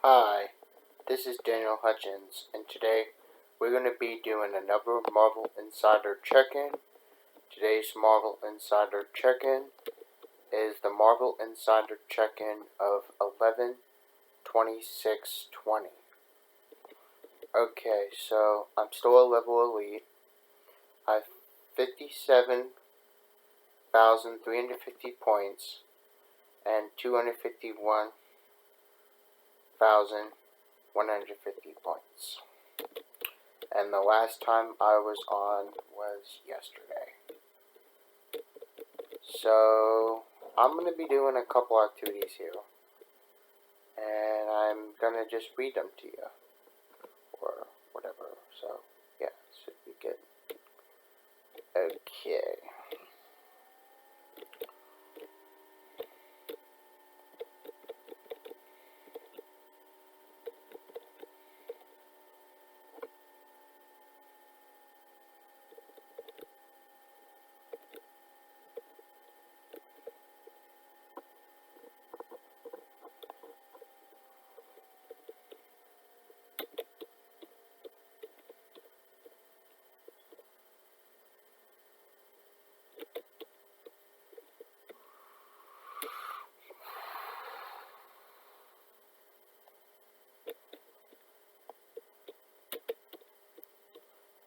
Hi, this is Daniel Hutchins, and today we're going to be doing another Marvel Insider check-in. Today's Marvel Insider check-in is the Marvel Insider check-in of 11/26/20. Okay, so I'm still a level elite. I have 57,350 points and 251,150 points. And the last time I was on was yesterday. So I'm going to be doing a couple activities here, and I'm going to just read them to you, or whatever. So yeah, should be good. Okay.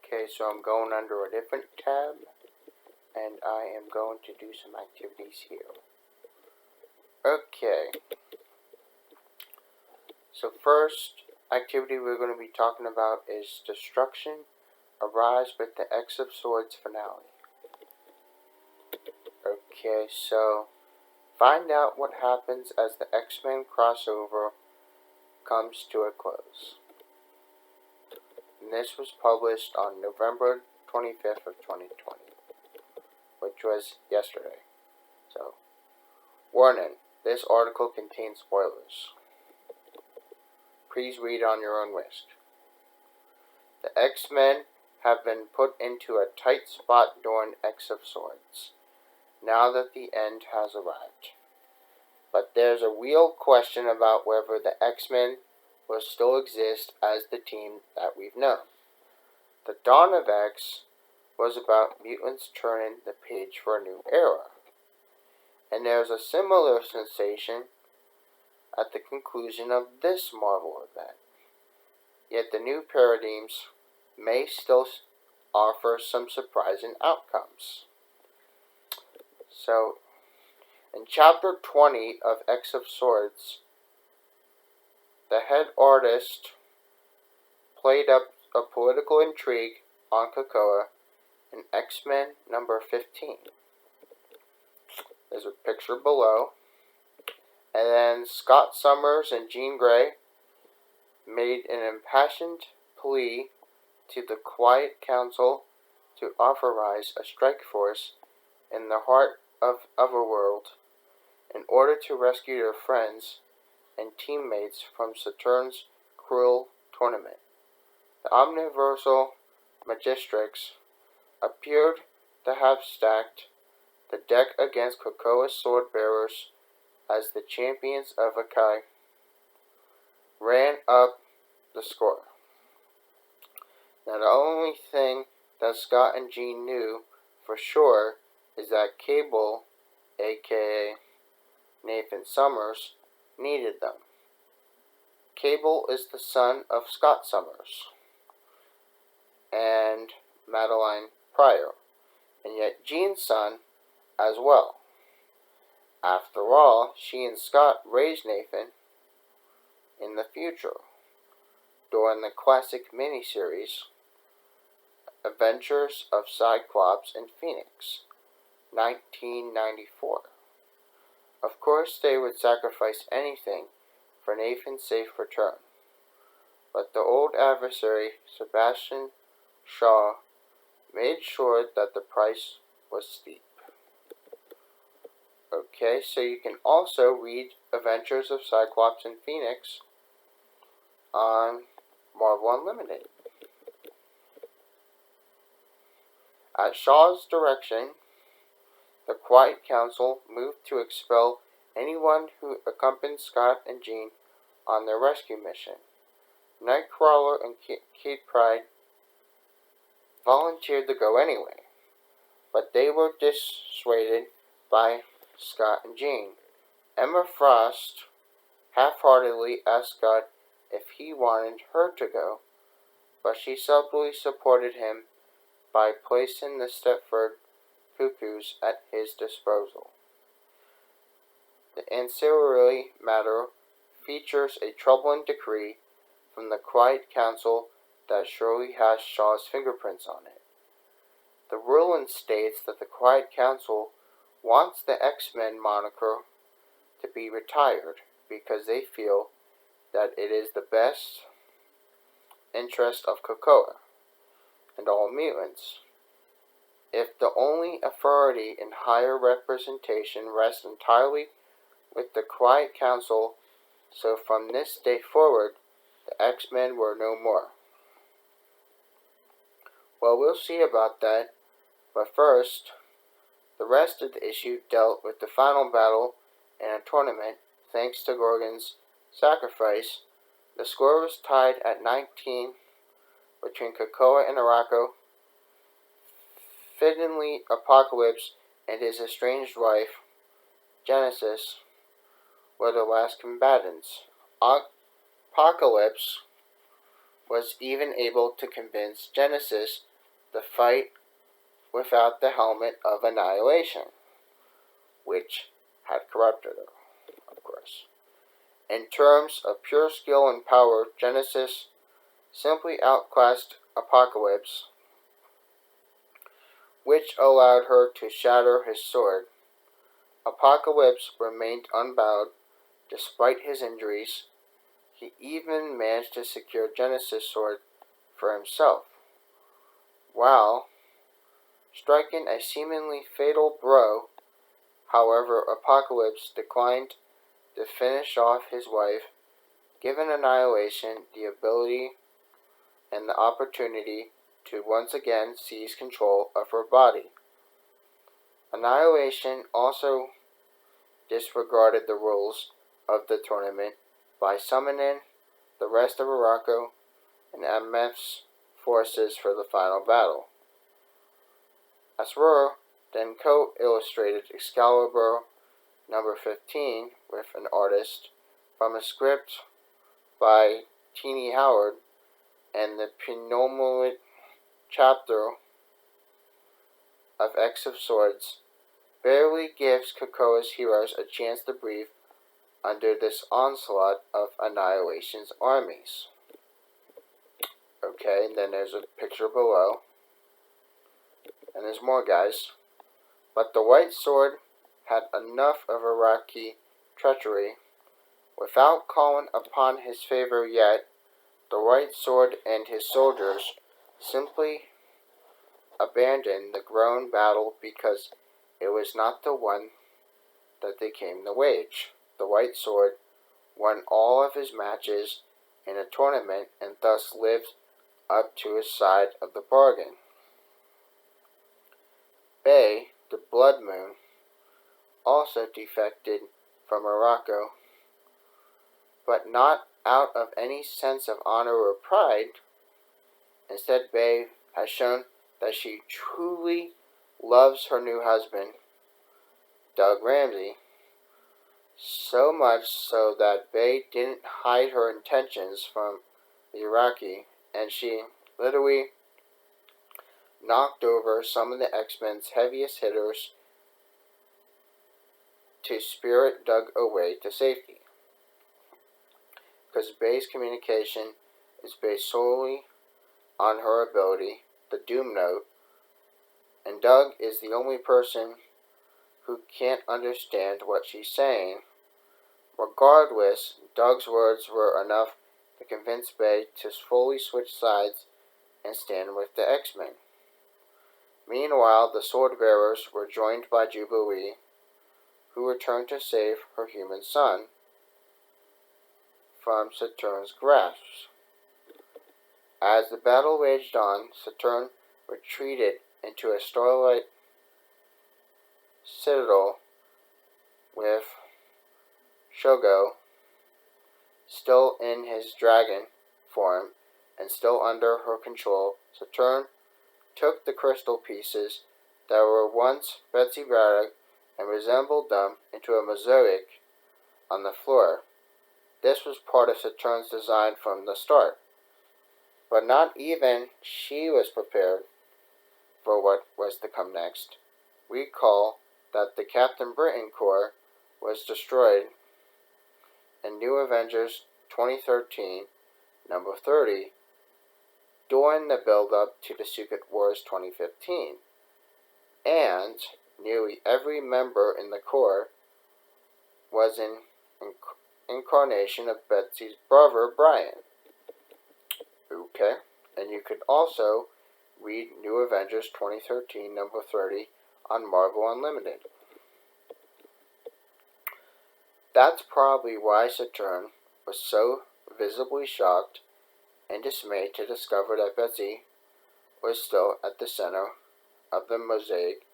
Okay, so I'm going under a different tab, and I am going to do some activities here. Okay. So first activity we're going to be talking about is Destruction Arise with the X of Swords finale. Okay, so find out what happens as the X-Men crossover comes to a close. And this was published on November 25th of 2020, which was yesterday. So, warning, this article contains spoilers. Please read on your own risk. The X-Men have been put into a tight spot during X of Swords, now that the end has arrived. But there's a real question about whether the X-Men will still exist as the team that we've known. The Dawn of X was about mutants turning the page for a new era. And there's a similar sensation at the conclusion of this Marvel event. Yet the new paradigms may still offer some surprising outcomes. So, in Chapter 20 of X of Swords, the head artist played up a political intrigue on Krakoa in X-Men number 15. There's a picture below. And then Scott Summers and Jean Grey made an impassioned plea to the Quiet Council to authorize a strike force in the heart of Otherworld in order to rescue their friends and teammates from Saturn's cruel tournament. The Omniversal Magistrix appeared to have stacked the deck against Krakoa's sword bearers as the champions of Akai ran up the score. Now the only thing that Scott and Jean knew for sure is that Cable, aka Nathan Summers, needed them. Cable is the son of Scott Summers and Madeline Pryor, and yet Jean's son as well. After all, she and Scott raised Nathan in the future during the classic miniseries Adventures of Cyclops and Phoenix, 1994. Of course, they would sacrifice anything for Nathan's safe return, but the old adversary, Sebastian Shaw, made sure that the price was steep. Okay, so you can also read Adventures of Cyclops and Phoenix on Marvel Unlimited. At Shaw's direction, the Quiet Council moved to expel anyone who accompanied Scott and Jean on their rescue mission. Nightcrawler and Kate Pryde volunteered to go anyway, but they were dissuaded by Scott and Jean. Emma Frost half-heartedly asked Scott if he wanted her to go, but she subtly supported him by placing the Stepford Cuckoos at his disposal. The ancillary matter features a troubling decree from the Quiet Council that surely has Shaw's fingerprints on it. The ruling states that the Quiet Council wants the X-Men moniker to be retired because they feel that it is the best interest of Krakoa and all mutants. If the only authority in higher representation rests entirely with the Quiet Council, so from this day forward, the X-Men were no more. Well, we'll see about that, but first, the rest of the issue dealt with the final battle in a tournament. Thanks to Gorgon's sacrifice, the score was tied at 19 between Krakoa and Arakko. Fittingly, Apocalypse and his estranged wife, Genesis, were the last combatants. Apocalypse was even able to convince Genesis to fight without the helmet of annihilation, which had corrupted her, of course. In terms of pure skill and power, Genesis simply outclassed Apocalypse, which allowed her to shatter his sword. Apocalypse remained unbowed despite his injuries. He even managed to secure Genesis' sword for himself, while striking a seemingly fatal blow. However, Apocalypse declined to finish off his wife, giving Annihilation the ability and the opportunity to once again seize control of her body. Annihilation also disregarded the rules of the tournament by summoning the rest of Arakko and MF's forces for the final battle. Asura then co-illustrated Excalibur number 15 with an artist from a script by Tini Howard, and the penultimate chapter of X of Swords barely gives Krakoa's heroes a chance to breathe under this onslaught of Annihilation's armies. Okay, and then there's a picture below. And there's more, guys. But the White Sword had enough of Iraqi treachery. Without calling upon his favor yet, the White Sword and his soldiers simply abandoned the grown battle because it was not the one that they came to wage. The White Sword won all of his matches in a tournament and thus lived up to his side of the bargain. Bay, the Blood Moon, also defected from Arakko, but not out of any sense of honor or pride. Instead, Bay has shown that she truly loves her new husband, Doug Ramsey, so much so that Bay didn't hide her intentions from the Iraqi, and she literally knocked over some of the X-Men's heaviest hitters to spirit Doug away to safety. Because Bay's communication is based solely on her ability, the Doom Note, and Doug is the only person who can't understand what she's saying. Regardless, Doug's words were enough to convince Bay to fully switch sides and stand with the X-Men. Meanwhile, the Sword Bearers were joined by Jubilee, who returned to save her human son from Saturn's grasp. As the battle raged on, Saturn retreated into a starlight citadel with Shogo still in his dragon form and still under her control, Saturn took the crystal pieces that were once Betsy Braddock and resembled them into a mosaic on the floor. This was part of Saturn's design from the start. But not even she was prepared for what was to come next. Recall that the Captain Britain Corps was destroyed in New Avengers 2013, number 30, during the build-up to the Secret Wars 2015, and nearly every member in the Corps was an incarnation of Betsy's brother, Brian. Okay, and you could also read New Avengers 2013, number 30, on Marvel Unlimited. That's probably why Saturn was so visibly shocked and dismayed to discover that Betsy was still at the center of the mosaic,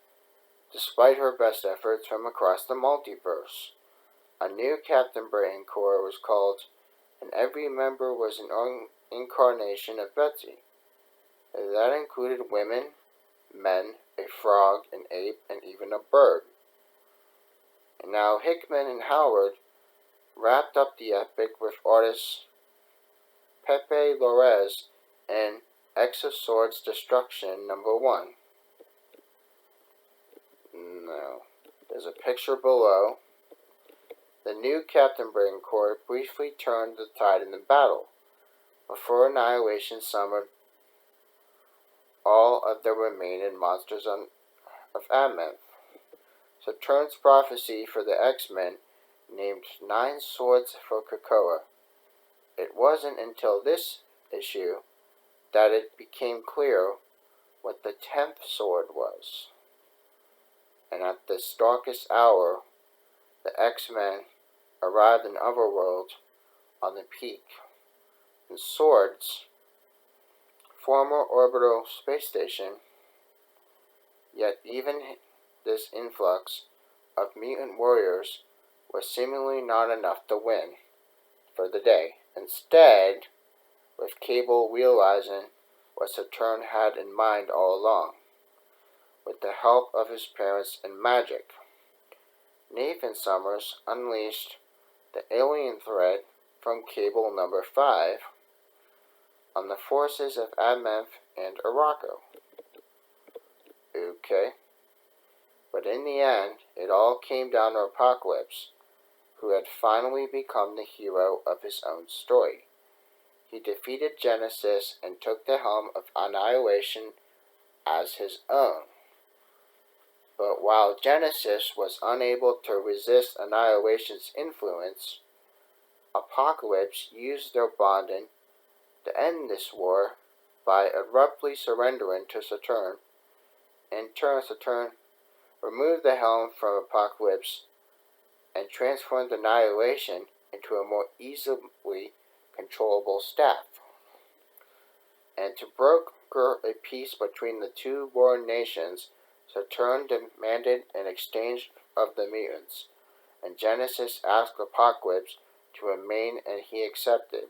despite her best efforts from across the multiverse. A new Captain Britain Corps was called, and every member was an incarnation of Betsy. That included women, men, a frog, an ape, and even a bird. And now Hickman and Howard wrapped up the epic with artist Pepe Larraz in X of Swords Destruction number 1. Now, there's a picture below. The new Captain Britain Corps briefly turned the tide in the battle, before Annihilation summoned all of the remaining monsters of Amenth. Saturn's prophecy for the X-Men named 9 swords for Krakoa. It wasn't until this issue that it became clear what the 10th sword was. And at this darkest hour, the X-Men arrived in Otherworld on the peak. And Swords, former orbital space station, yet even this influx of mutant warriors was seemingly not enough to win for the day. Instead, with Cable realizing what Saturn had in mind all along, with the help of his parents and magic, Nathan Summers unleashed the alien threat from Cable number 5 on the forces of Amenth and Arakko. Okay. But in the end, it all came down to Apocalypse, who had finally become the hero of his own story. He defeated Genesis and took the helm of Annihilation as his own. But while Genesis was unable to resist Annihilation's influence, Apocalypse used their bonding to end this war by abruptly surrendering to Saturn. In turn, Saturn removed the helm from Apocalypse and transformed Annihilation into a more easily controllable staff. And to broker a peace between the two warring nations, Saturn demanded an exchange of the mutants, and Genesis asked Apocalypse to remain, and he accepted.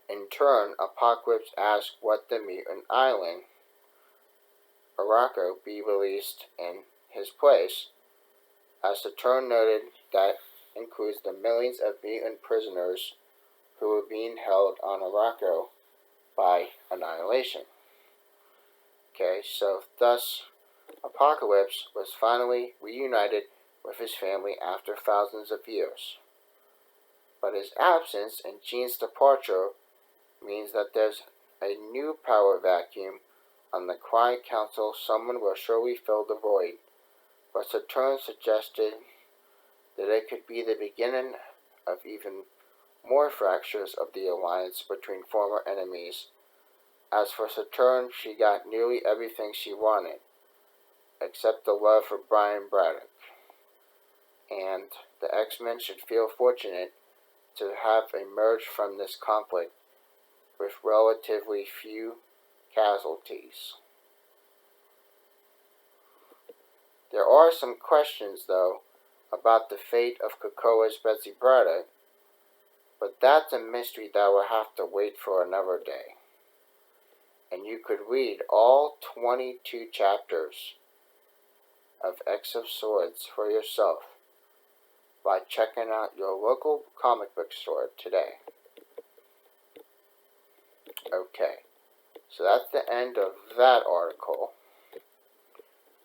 In turn, Apocalypse asked what the mutant island, Arakko, be released in his place, as Saturn noted that includes the millions of mutant prisoners who were being held on Arakko by Annihilation. Okay, so thus Apocalypse was finally reunited with his family after thousands of years. But his absence and Jean's departure means that there's a new power vacuum on the Quiet Council. Someone will surely fill the void. But Saturn suggested that it could be the beginning of even more fractures of the alliance between former enemies. As for Saturn, she got nearly everything she wanted, except the love for Brian Braddock. And the X-Men should feel fortunate to have emerged from this conflict with relatively few casualties. There are some questions, though, about the fate of Krakoa's Betsy Braddock. But that's a mystery that will have to wait for another day. And you could read all 22 chapters of X of Swords for yourself by checking out your local comic book store today. Okay, so that's the end of that article.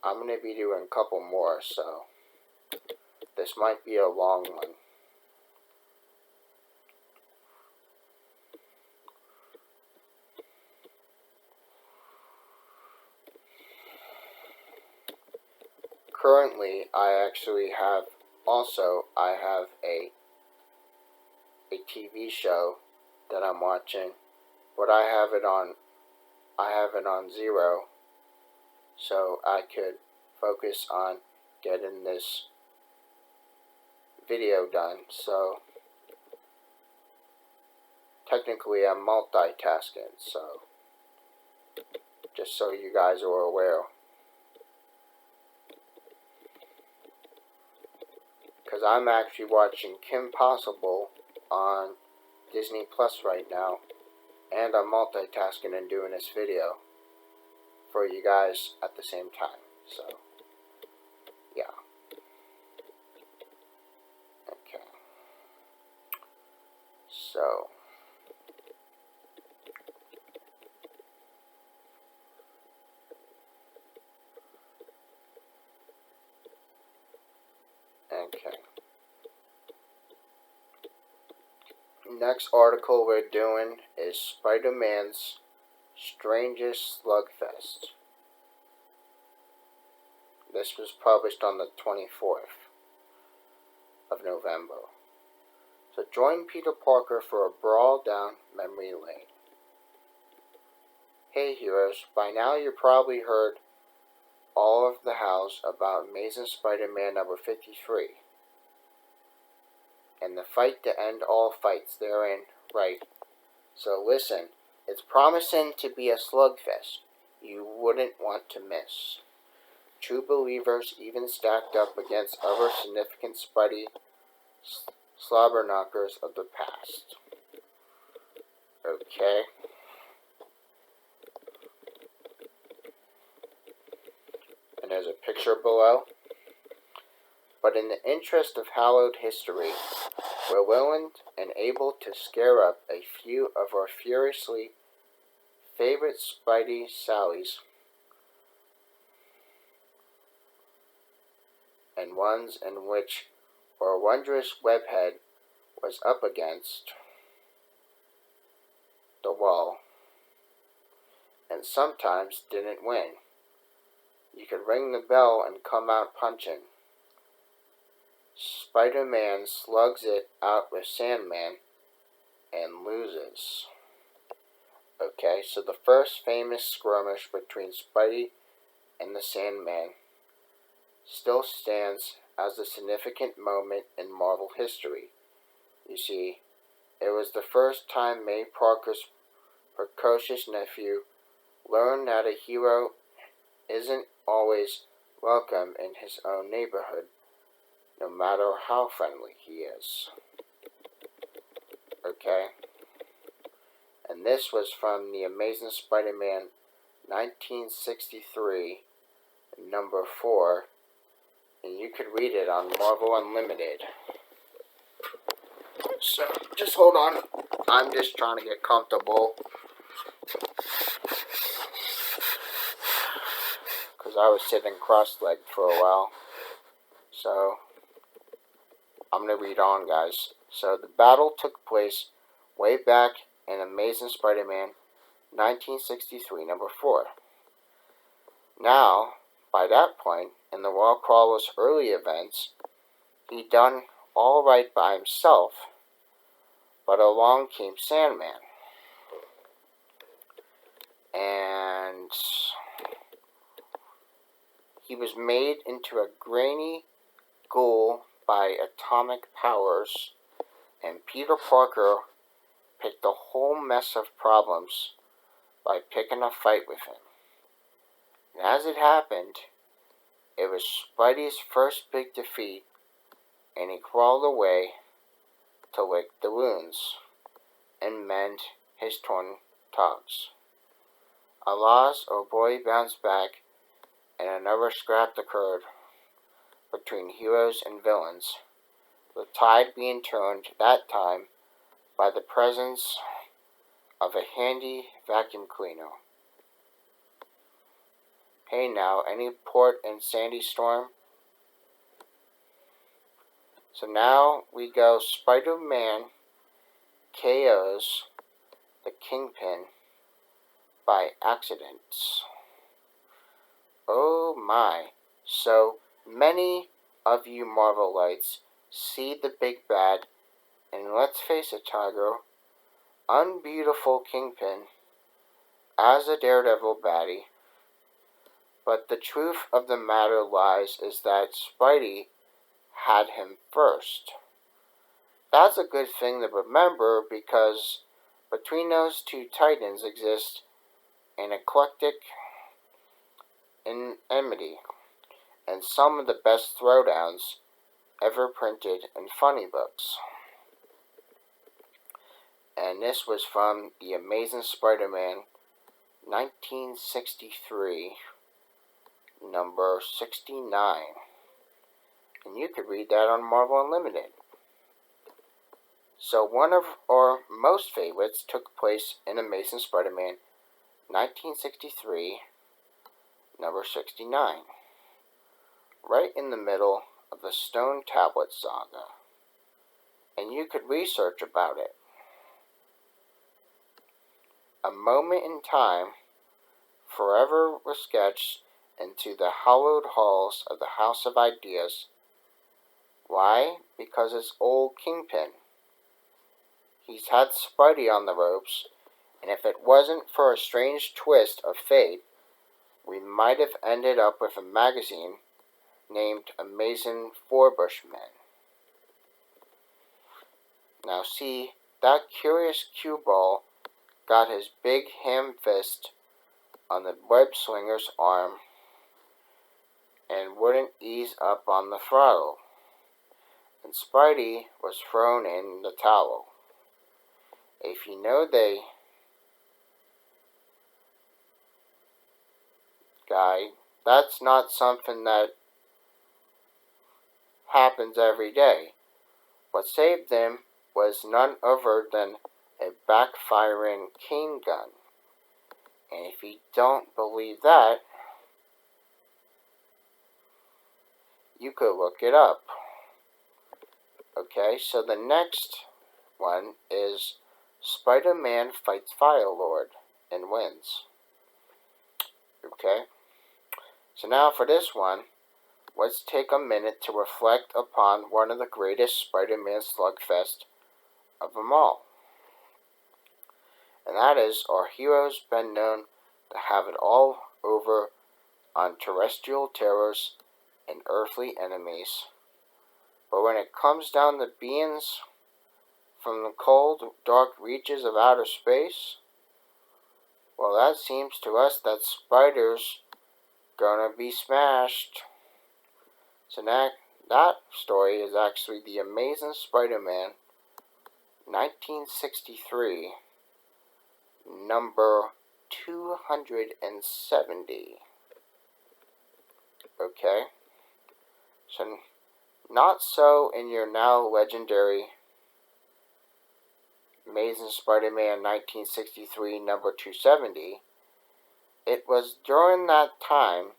I'm going to be doing a couple more, so this might be a long one. Currently, I have a TV show that I'm watching, but I have it on zero, so I could focus on getting this video done. So technically I'm multitasking, so just so you guys are aware. Because I'm actually watching Kim Possible on Disney Plus right now, and I'm multitasking and doing this video for you guys at the same time. So, yeah. Okay. So, okay. Next article we're doing is Spider-Man's Strangest Slugfest. This was published on the 24th of November. So join Peter Parker for a brawl down memory lane. Hey heroes, by now you probably heard all of the hows about Amazing Spider-Man number 53. And the fight to end all fights therein, right? So listen, it's promising to be a slugfest you wouldn't want to miss. True believers even stacked up against other significant Spidey slobberknockers of the past. Okay. And there's a picture below. But in the interest of hallowed history, we're willing and able to scare up a few of our furiously favorite Spidey sallies, and ones in which our wondrous webhead was up against the wall, and sometimes didn't win. You could ring the bell and come out punching. Spider-Man slugs it out with Sandman and loses. Okay, so the first famous skirmish between Spidey and the Sandman still stands as a significant moment in Marvel history. You see, it was the first time May Parker's precocious nephew learned that a hero isn't always welcome in his own neighborhood, no matter how friendly he is. Okay? And this was from the Amazing Spider-Man 1963, number 4, and you could read it on Marvel Unlimited. So, just hold on. I'm just trying to get comfortable, because I was sitting cross-legged for a while. So, I'm going to read on, guys. So, the battle took place way back in Amazing Spider-Man 1963, number 4. Now, by that point, in the Wallcrawler's early events, he'd done all right by himself, but along came Sandman. And he was made into a grainy ghoul by atomic powers, and Peter Parker picked a whole mess of problems by picking a fight with him. And as it happened, it was Spidey's first big defeat, and he crawled away to lick the wounds and mend his torn togs. Alas, old boy bounced back, and another scrap occurred between heroes and villains, the tide being turned that time by the presence of a handy vacuum cleaner. Hey now, any port in Sandy Storm? So now we go Spider-Man KOs the Kingpin by accident. Oh my. So many of you Marvelites see the big bad, and let's face it, Tiger, unbeautiful Kingpin as a Daredevil baddie. But the truth of the matter lies is that Spidey had him first. That's a good thing to remember because between those two titans exists an eclectic enmity and some of the best throwdowns ever printed in funny books. And this was from The Amazing Spider-Man 1963, number 69. And you could read that on Marvel Unlimited. So one of our most favorites took place in Amazing Spider-Man 1963, number 69, right in the middle of the Stone Tablet saga. And you could research about it. A moment in time, forever was sketched into the hallowed halls of the House of Ideas. Why? Because it's old Kingpin. He's had Spidey on the ropes, and if it wasn't for a strange twist of fate, we might have ended up with a magazine named Amazing Four Bushmen. Now see, that curious cue ball got his big ham fist on the web swinger's arm and wouldn't ease up on the throttle, and Spidey was thrown in the towel. If you know guy, that's not something that happens every day. What saved them was none other than a backfiring cane gun. And if you don't believe that, you could look it up. Okay, so the next one is Spider-Man fights Firelord and wins. Okay, so now for this one, let's take a minute to reflect upon one of the greatest Spider-Man slugfest of them all. And that is, our hero's been known to have it all over on terrestrial terrors and earthly enemies. But when it comes down to beings from the cold, dark reaches of outer space, well, that seems to us that Spider's gonna be smashed. So that story is actually The Amazing Spider-Man 1963, number 270. Okay? So, not so in your now legendary Amazing Spider-Man 1963, number 270. It was during that time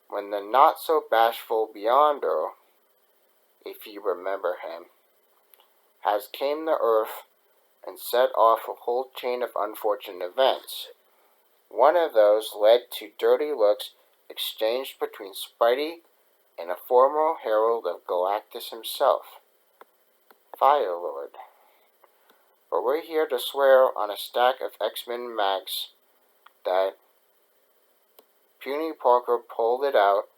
when the not-so-bashful Beyonder, if you remember him, has came to Earth and set off a whole chain of unfortunate events. One of those led to dirty looks exchanged between Spidey and a former herald of Galactus himself, Firelord. But we're here to swear on a stack of X-Men mags that Puny Parker pulled it out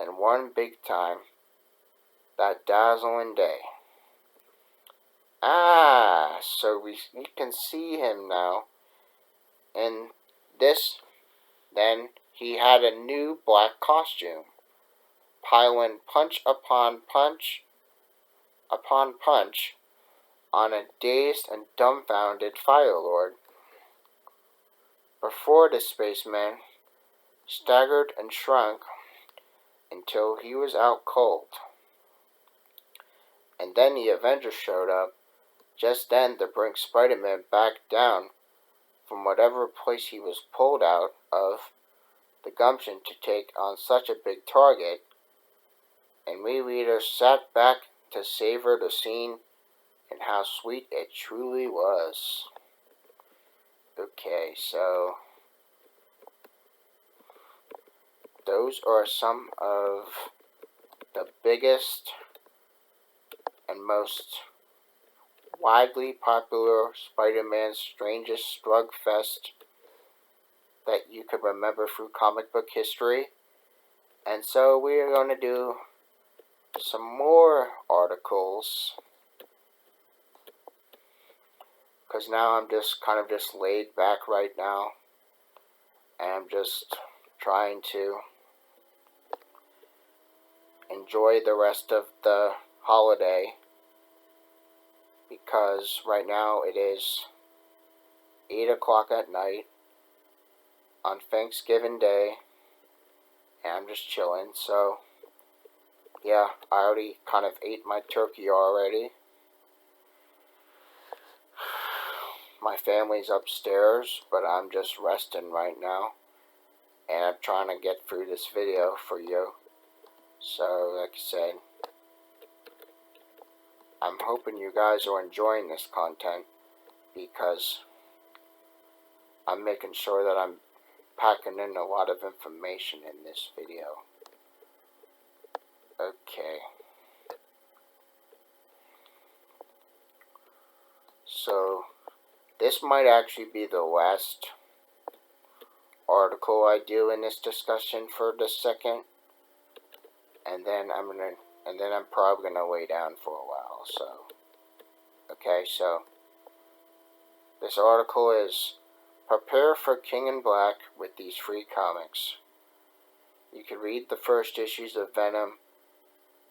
and won big time that dazzling day. So we can see him now. And this, then, he had a new black costume, piling punch upon punch upon punch on a dazed and dumbfounded Fire Lord. Before the spaceman staggered and shrunk until he was out cold. And then the Avengers showed up just then to bring Spider-Man back down from whatever place he was pulled out of, the gumption to take on such a big target, and we readers sat back to savor the scene and how sweet it truly was. Okay, so those are some of the biggest and most widely popular Spider-Man Strangest Slugfest that you could remember through comic book history. And so we're going to do some more articles, because now I'm just kind of just laid back right now, and I'm just trying to enjoy the rest of the holiday, because right now it is 8 o'clock at night on Thanksgiving Day, and I'm just chilling. So yeah, I already kind of ate my turkey already. My family's upstairs, but I'm just resting right now, and I'm trying to get through this video for you. So like I said, I'm hoping you guys are enjoying this content, because I'm making sure that I'm packing in a lot of information in this video. Okay. So this might actually be the last article I do in this discussion for the second, and then I'm probably gonna lay down for a while. So okay, so this article is "Prepare for King in Black with these free comics." You can read the first issues of Venom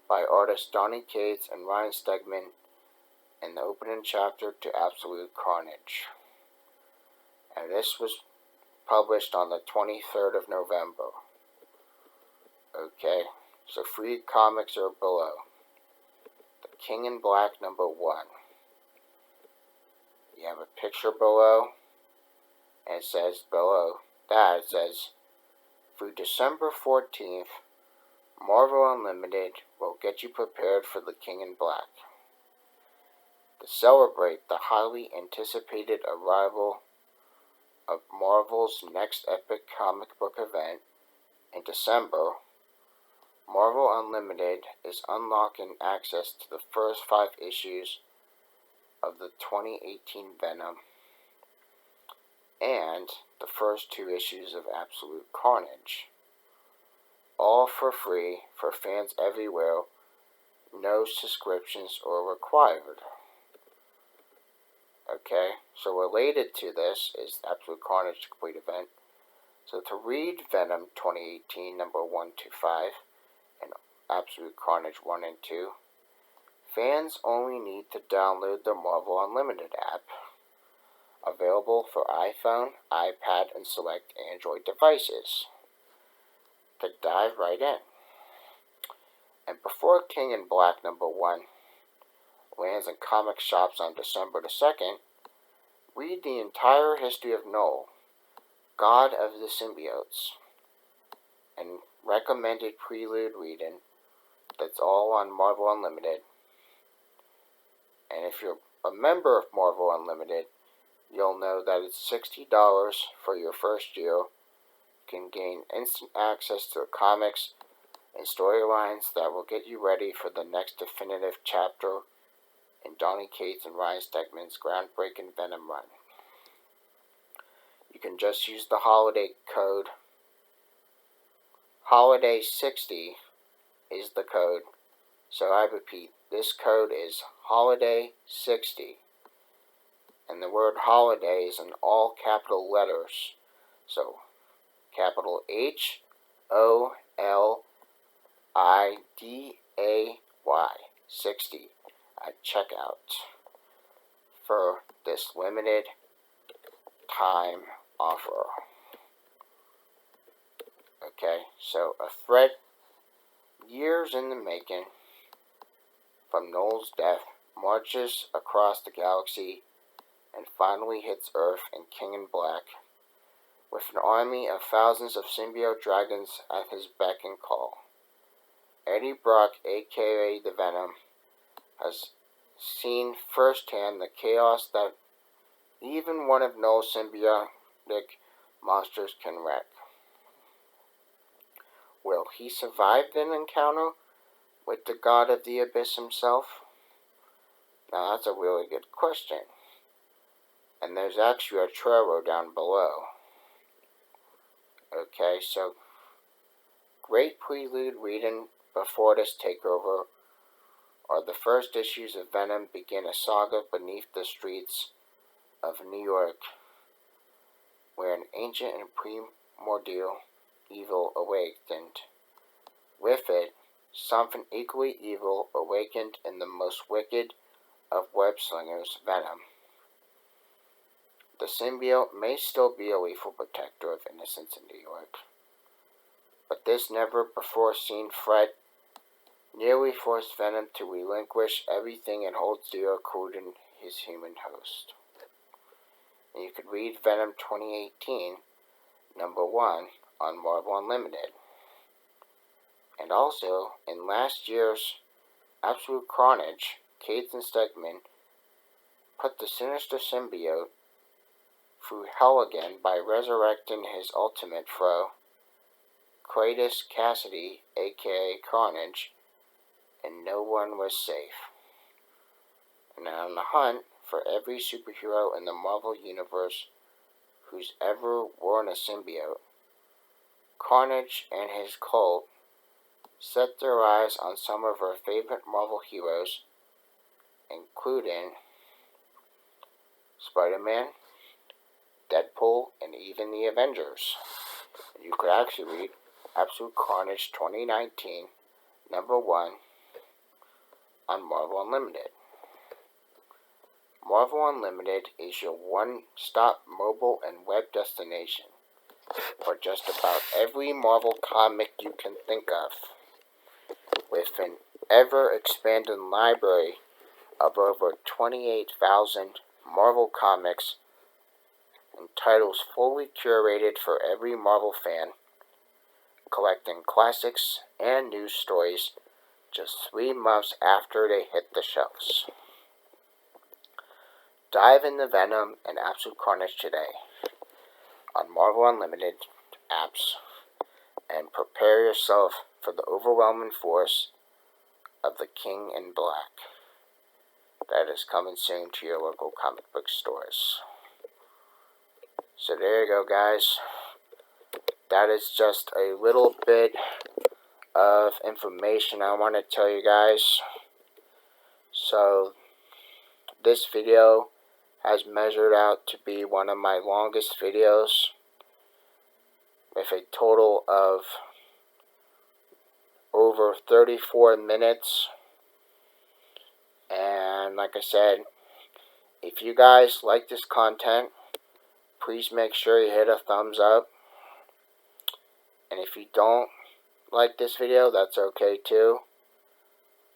by artists Donny Cates and Ryan Stegman in the opening chapter to Absolute Carnage. And this was published on the 23rd of November. Okay, so free comics are below. The King in Black #1. You have a picture below, and it says below that, it says, through December 14th, Marvel Unlimited will get you prepared for the King in Black. To celebrate the highly anticipated arrival of Marvel's next epic comic book event in December, Marvel Unlimited is unlocking access to the first 5 issues of the 2018 Venom and the first 2 issues of Absolute Carnage, all for free for fans everywhere. No subscriptions are required. Okay, so related to this is Absolute Carnage Complete Event. So to read Venom 2018 #1 to 5 and Absolute Carnage 1 and 2, fans only need to download the Marvel Unlimited app, available for iPhone, iPad, and select Android devices. To dive right in. And before King in Black #1 lands in comic shops on December the 2nd, read the entire history of Null, God of the Symbiotes, and recommended prelude reading. That's all on Marvel Unlimited. And if you're a member of Marvel Unlimited, you'll know that it's $60 for your first year. You can gain instant access to the comics and storylines that will get you ready for the next definitive chapter in Donny Cates and Ryan Stegman's groundbreaking Venom run. You can just use the holiday code. Holiday60 is the code. So I repeat, this code is Holiday60. And the word holiday is in all capital letters. So capital HOLIDAY 60 at checkout. for this limited time offer. Okay, so a threat years in the making from Knowles' death marches across the galaxy and finally hits Earth in King in Black with an army of thousands of symbiote dragons at his beck and call. Eddie Brock, aka the Venom, has seen firsthand the chaos that even one of Knowles' symbiotic monsters can wreak. Will he survive an encounter with the god of the abyss himself? Now that's a really good question. And there's actually a trailer down below. Okay, so great prelude reading before this takeover are the first issues of Venom begin a saga beneath the streets of New York, where an ancient and primordial evil awakened. With it, something equally evil awakened in the most wicked of web-slingers, Venom. The symbiote may still be a lethal protector of innocence in New York, but this never-before-seen threat nearly forced Venom to relinquish everything it holds dear, including his human host. And you could read Venom 2018, #1, on Marvel Unlimited. And also, in last year's Absolute Carnage, Caitlin Stegman put the sinister symbiote through hell again by resurrecting his ultimate foe, Cletus Cassidy, aka Carnage, and no one was safe. And on the hunt for every superhero in the Marvel Universe who's ever worn a symbiote, Carnage and his cult set their eyes on some of our favorite Marvel heroes, including Spider-Man, Deadpool, and even the Avengers. You could actually read Absolute Carnage 2019, #1, on Marvel Unlimited. Marvel Unlimited is your one-stop mobile and web destination for just about every Marvel comic you can think of, with an ever-expanding library of over 28,000 Marvel comics and titles fully curated for every Marvel fan, collecting classics and news stories just 3 months after they hit the shelves. Dive into Venom and Absolute Carnage today on Marvel Unlimited apps and prepare yourself for the overwhelming force of the King in Black that is coming soon to your local comic book stores. So there you go, guys. That is just a little bit of information I want to tell you guys. So this video has measured out to be one of my longest videos, with a total of over 34 minutes. And like I said, if you guys like this content, please make sure you hit a thumbs up. And if you don't like this video, that's okay too.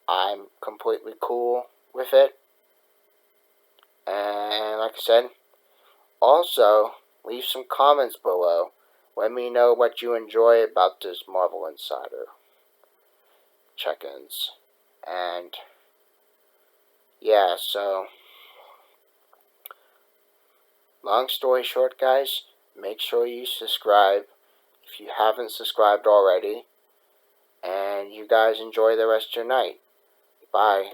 I'm completely cool with it. And like I said, also leave some comments below. Let me know what you enjoy about this Marvel Insider check-ins. And yeah, so long story short, guys, make sure you subscribe if you haven't subscribed already. And you guys enjoy the rest of your night. Bye.